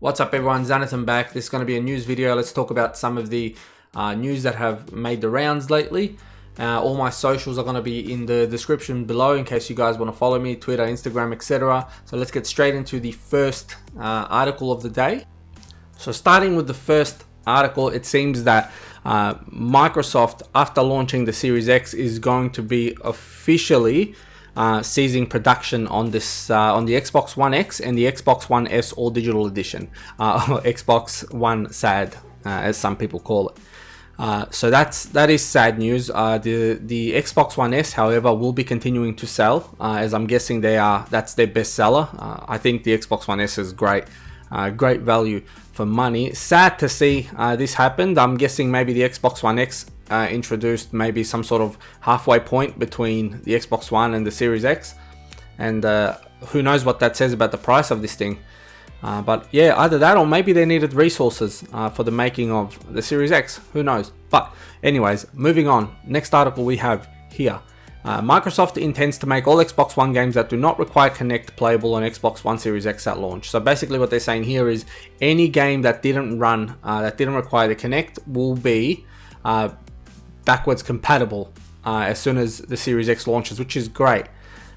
What's up everyone, Zanathan back. This is going to be a news video. Let's talk about some of the news that have made the rounds lately. All my socials are going to be in the description below in case you guys want to follow me, Twitter, Instagram, etc. So let's get straight into the first article of the day. So starting with the first article, it seems that Microsoft, after launching the Series X, is going to be officially ceasing production on this on the Xbox One X and the Xbox One S All Digital Edition, or Xbox One SAD, as some people call it. So that is sad news. The Xbox One S, however, will be continuing to sell, as I'm guessing that's their best seller. I think the Xbox One S is great value for money. Sad to see this happened. I'm guessing maybe the Xbox One X introduced maybe some sort of halfway point between the Xbox One and the Series X, and who knows what that says about the price of this thing. But yeah, either that or maybe they needed resources for the making of the Series X, who knows. But anyways, moving on, next article we have here. Microsoft intends to make all Xbox One games that do not require Kinect playable on Xbox One Series X at launch. So basically what they're saying here is any game that didn't run, that didn't require the Kinect will be backwards compatible as soon as the Series X launches, which is great.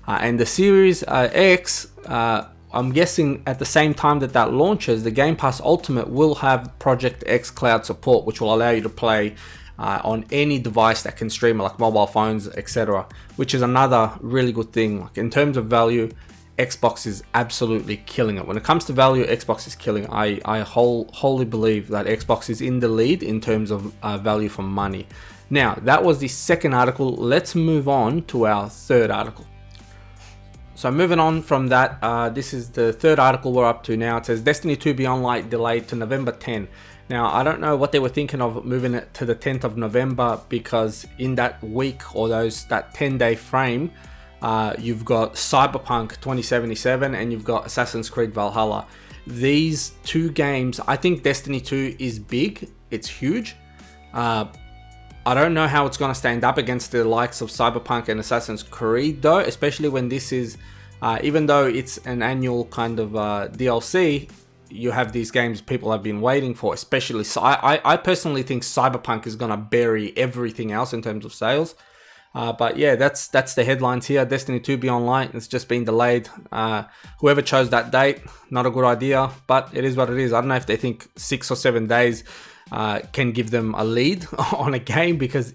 And the Series X, I'm guessing at the same time that launches, the Game Pass Ultimate will have Project X Cloud support, which will allow you to play on any device that can stream, like mobile phones, etc., which is another really good thing. Like in terms of value, Xbox is absolutely killing it. When it comes to value, Xbox is killing it. I wholly believe that Xbox is in the lead in terms of value for money. Now, that was the second article. Let's move on to our third article. So moving on from that, this is the third article we're up to now. It says Destiny 2 Beyond Light delayed to November 10. Now, I don't know what they were thinking of moving it to the 10th of November, because in that week or that 10-day frame, you've got Cyberpunk 2077 and you've got Assassin's Creed Valhalla. These two games, I think Destiny 2 is big, it's huge. I don't know how it's going to stand up against the likes of Cyberpunk and Assassin's Creed though, especially when this is, even though it's an annual kind of DLC, you have these games people have been waiting for, especially. So I personally think Cyberpunk is going to bury everything else in terms of sales. But yeah, that's the headlines here. Destiny 2 Beyond Light, it's just been delayed. Whoever chose that date, not a good idea, but it is what it is. I don't know if they think 6 or 7 days can give them a lead on a game, because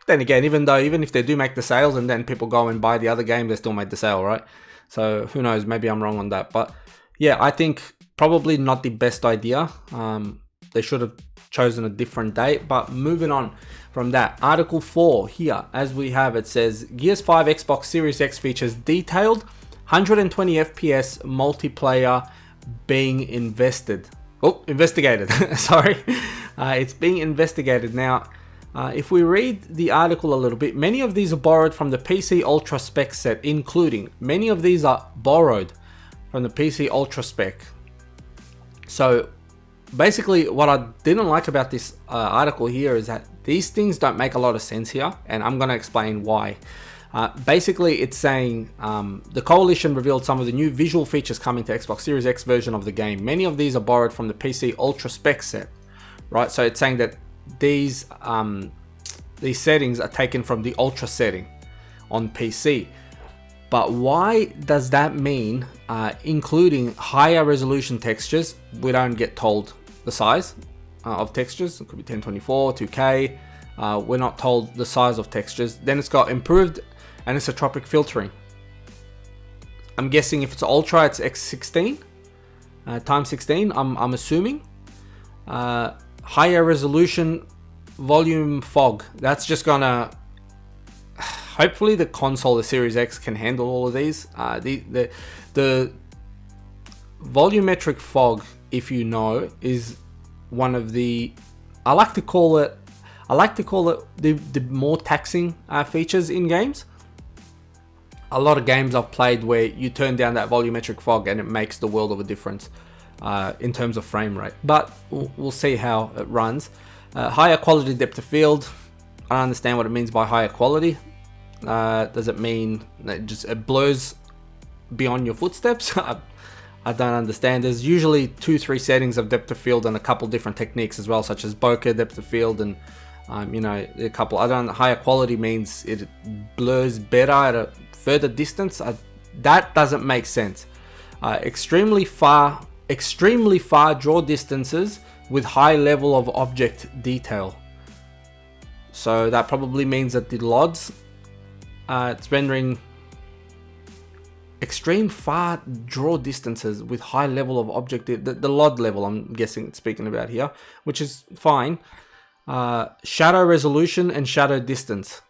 then again, even if they do make the sales and then people go and buy the other game, they still made the sale, right? So who knows, maybe I'm wrong on that. But yeah, I think probably not the best idea. They should have chosen a different date. But moving on from that, article 4 here, as we have, it says Gears 5 Xbox Series X features detailed 120 FPS multiplayer being investigated. Sorry, it's being investigated. Now, if we read the article a little bit, many of these are borrowed from the PC Ultra spec set, many of these are borrowed from the PC Ultra spec. So basically what I didn't like about this article here is that these things don't make a lot of sense here, and I'm going to explain why. Basically, it's saying the Coalition revealed some of the new visual features coming to Xbox Series X version of the game. Many of these are borrowed from the PC Ultra spec set, right? So it's saying that these settings are taken from the Ultra setting on PC. But why does that mean including higher resolution textures? We don't get told the size of textures. It could be 1024, 2K. We're not told the size of textures. Then it's got improved anisotropic filtering. I'm guessing if it's Ultra, it's X16 times 16. I'm assuming higher resolution volume fog. That's just gonna. Hopefully the console, the Series X, can handle all of these. The volumetric fog, if you know, is one of the, I like to call it the more taxing features in games. A lot of games I've played where you turn down that volumetric fog and it makes the world of a difference in terms of frame rate. But we'll see how it runs. Higher quality depth of field. I don't understand what it means by higher quality. Does it mean that it blurs beyond your footsteps? I don't understand. There's usually 2-3 settings of depth of field and a couple different techniques as well, such as bokeh depth of field and you know, a couple. I don't. Higher quality means it blurs better at a further distance. That doesn't make sense. Extremely far draw distances with high level of object detail. So that probably means that the LODs, it's rendering extreme far draw distances with high level of object, the LOD level I'm guessing it's speaking about here, which is fine. Shadow resolution and shadow distance,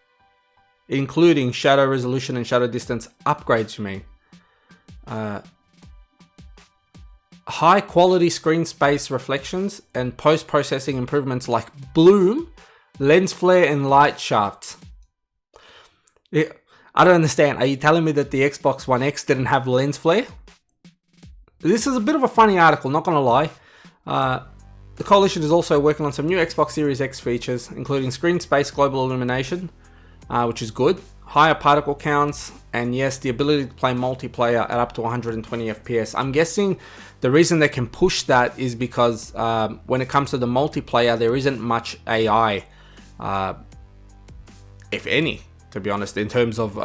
including shadow resolution and shadow distance upgrades, you mean. High quality screen space reflections and post-processing improvements like bloom, lens flare and light shafts. I don't understand. Are you telling me that the Xbox One X didn't have lens flare? This is a bit of a funny article, not gonna lie. The coalition is also working on some new Xbox Series X features, including screen space global illumination, which is good, higher particle counts, and yes, the ability to play multiplayer at up to 120 FPS. I'm guessing the reason they can push that is because when it comes to the multiplayer, there isn't much AI, if any, to be honest, in terms of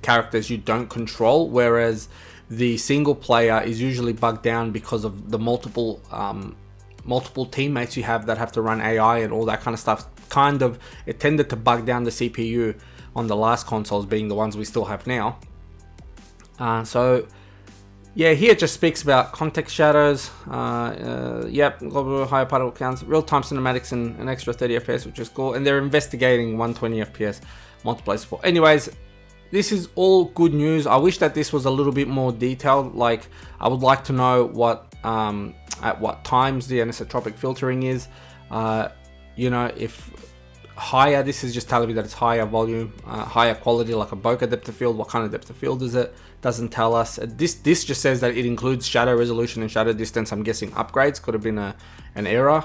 characters you don't control, whereas the single player is usually bugged down because of the multiple teammates you have that have to run AI and all that kind of stuff. It tended to bug down the CPU on the last consoles, being the ones we still have now. So yeah, here it just speaks about context shadows, yep, global higher particle counts, real-time cinematics and an extra 30 FPS, which is cool, and they're investigating 120 FPS multiplayer support. Anyways, this is all good news. I wish that this was a little bit more detailed. Like, I would like to know what at what times the anisotropic filtering is. You know, if higher, this is just telling me that it's higher volume, higher quality, like a bokeh depth of field. What kind of depth of field is it? Doesn't tell us. This just says that it includes shadow resolution and shadow distance. I'm guessing upgrades. Could have been an error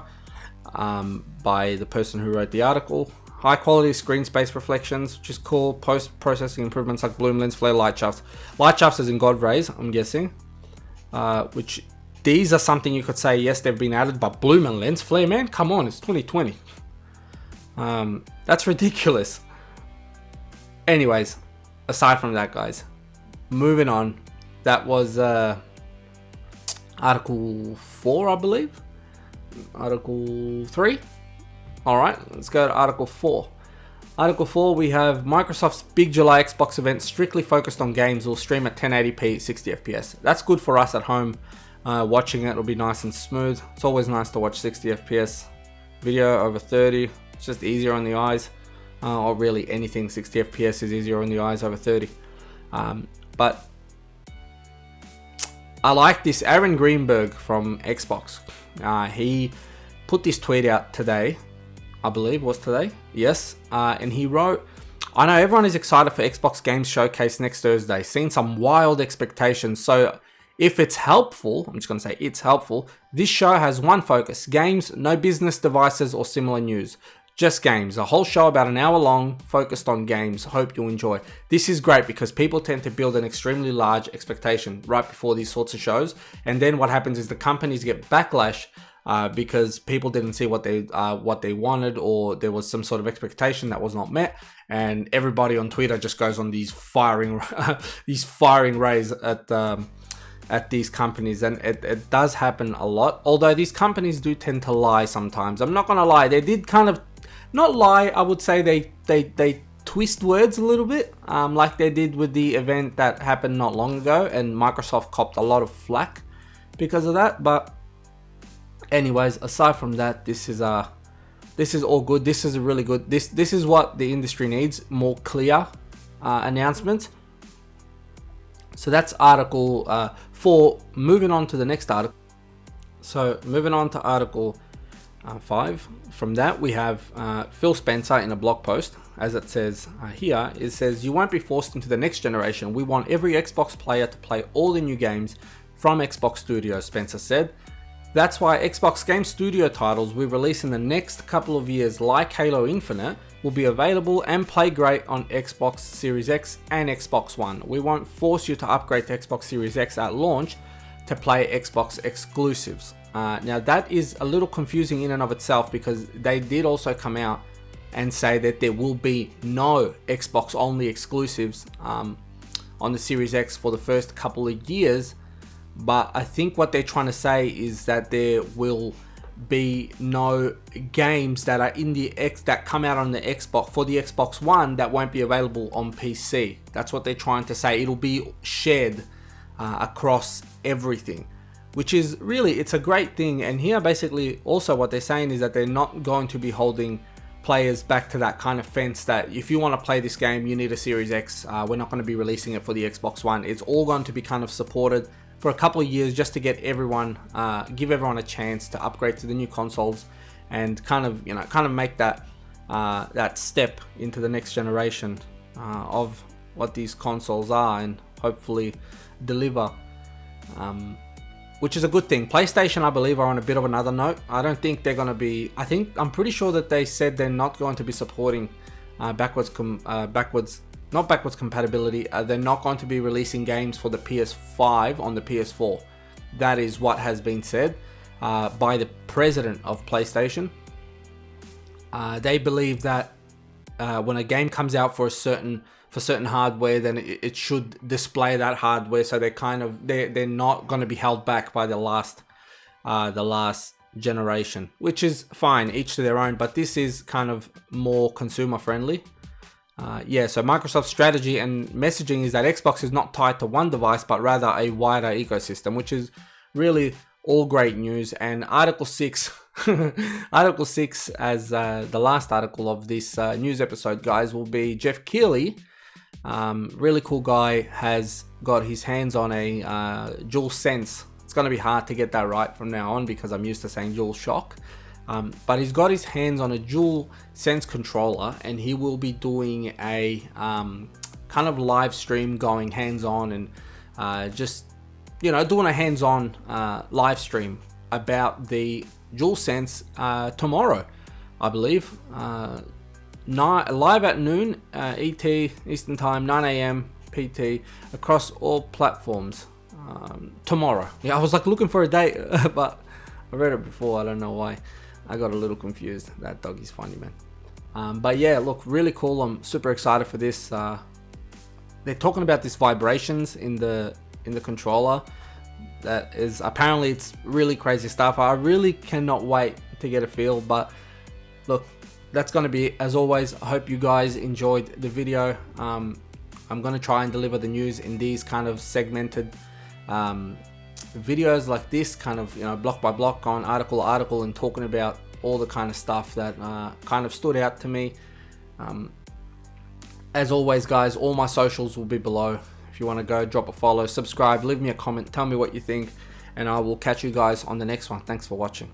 by the person who wrote the article. High quality screen space reflections, which is cool. Post-processing improvements like bloom, lens flare, light shafts. Light shafts is in God rays, I'm guessing. Which, these are something you could say, yes, they've been added, but bloom and lens flare, man, come on, it's 2020. That's ridiculous. Anyways, aside from that, guys, moving on. That was Article 4, I believe. Article 3. Alright, let's go to Article 4. Article 4, we have Microsoft's Big July Xbox event strictly focused on games will stream at 1080p 60 FPS. That's good for us at home. Watching it will be nice and smooth. It's always nice to watch 60 FPS video over 30. It's just easier on the eyes. Or really anything 60 FPS is easier on the eyes over 30. But I like this. Aaron Greenberg from Xbox. He put this tweet out today. I believe was today. Yes. And he wrote, I know everyone is excited for Xbox Games Showcase next Thursday. Seen some wild expectations. So if it's helpful, I'm just going to say it's helpful. This show has one focus. Games, no business devices or similar news. Just games. A whole show about an hour long focused on games. Hope you'll enjoy. This is great because people tend to build an extremely large expectation right before these sorts of shows. And then what happens is the companies get backlash because people didn't see what they wanted, or there was some sort of expectation that was not met, and everybody on Twitter just goes on these firing rays at these companies, and it does happen a lot. Although these companies do tend to lie sometimes. I'm not gonna lie, they did kind of not lie. I would say they twist words a little bit, like they did with the event that happened not long ago, and Microsoft copped a lot of flack because of that. But anyways, aside from that, this is all good. This is a really good. This is what the industry needs: more clear announcements. So that's Article 4. Moving on to the next article. So moving on to Article 5. From that, we have Phil Spencer in a blog post, as it says here. It says, "You won't be forced into the next generation. We want every Xbox player to play all the new games from Xbox Studios," Spencer said. That's why Xbox Game Studio titles we release in the next couple of years, like Halo Infinite, will be available and play great on Xbox Series X and Xbox One. We won't force you to upgrade to Xbox Series X at launch to play Xbox exclusives. Now that is a little confusing in and of itself, because they did also come out and say that there will be no Xbox only exclusives on the Series X for the first couple of years. But I think what they're trying to say is that there will be no games that are in the that come out on the Xbox for the Xbox One that won't be available on PC. That's what they're trying to say. It'll be shared across everything, which is really, it's a great thing. And here basically also what they're saying is that they're not going to be holding players back to that kind of fence that if you want to play this game you need a Series X. We're not going to be releasing it for the Xbox One. It's all going to be kind of supported for a couple of years, just to get everyone, give everyone a chance to upgrade to the new consoles, and kind of make that that step into the next generation of what these consoles are, and hopefully deliver, which is a good thing. PlayStation, I believe, are on a bit of another note. I don't think they're going to be, I'm pretty sure that they said they're not going to be supporting not backwards compatibility. They're not going to be releasing games for the PS5 on the PS4. That is what has been said by the president of PlayStation. They believe that when a game comes out for certain hardware, then it should display that hardware. So they're not going to be held back by the last generation, which is fine, each to their own. But this is kind of more consumer friendly. So Microsoft's strategy and messaging is that Xbox is not tied to one device, but rather a wider ecosystem, which is really all great news. And Article 6, Article 6 as the last article of this news episode, guys, will be Jeff Keighley. Really cool guy, has got his hands on a DualSense. It's going to be hard to get that right from now on because I'm used to saying DualShock. But he's got his hands on a DualSense controller, and he will be doing a kind of live stream, going hands-on, and just, doing a hands-on live stream about the DualSense tomorrow, I believe. Live at noon ET, Eastern Time, 9 AM PT, across all platforms tomorrow. Yeah, I was like looking for a date, but I read it before. I don't know why. I got a little confused. That doggy's funny, man. But yeah, look, really cool. I'm super excited for this. They're talking about these vibrations in the controller. That is, apparently it's really crazy stuff. I really cannot wait to get a feel. But look, that's going to be, as always, I hope you guys enjoyed the video. I'm going to try and deliver the news in these kind of segmented videos like this, kind of, block by block, on article to article, and talking about all the kind of stuff that kind of stood out to me. As always, guys, all my socials will be below. If you want to go, drop a follow, subscribe, leave me a comment, tell me what you think, and I will catch you guys on the next one. Thanks for watching.